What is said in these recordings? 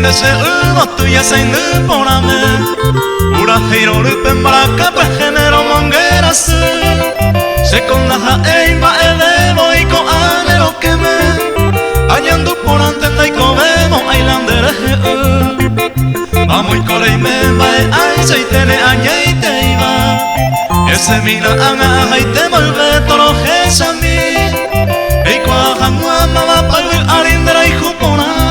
deseado tuya se indeporame Ura heiro lupen baraka pa genero mongeras Seconda ha eimba elevo y ko anero que me Añando por antenda y comemo ailandere Vamos y corre y me va ay se tene añe y te iba Ese mina anga y te vuelve toro jesami Y cuaja mamá va pa el arindera y juponada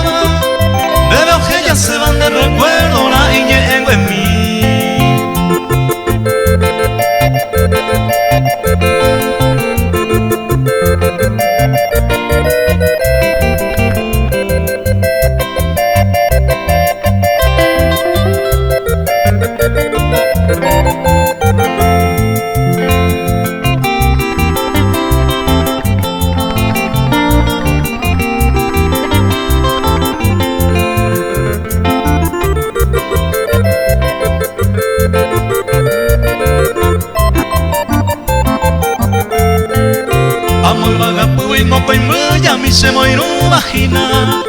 Veo que ya se van de recuerdo la iñengo en mí Amor vagabundo y no ya mi se moirú vagina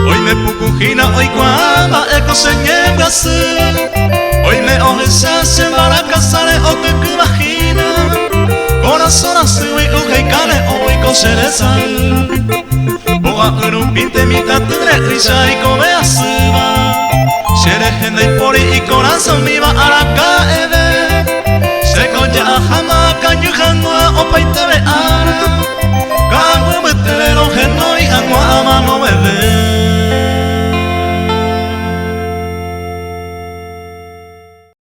Hoy me pucujina, hoy cuamba eco se niega Hoy me ojesa se va a casar o te que vagina Corazón así y uge y cane hoy con cerezal Boa un pinte mi tatire risa y come a suba Shere gente y pori y corazón mi va a la cae Se colla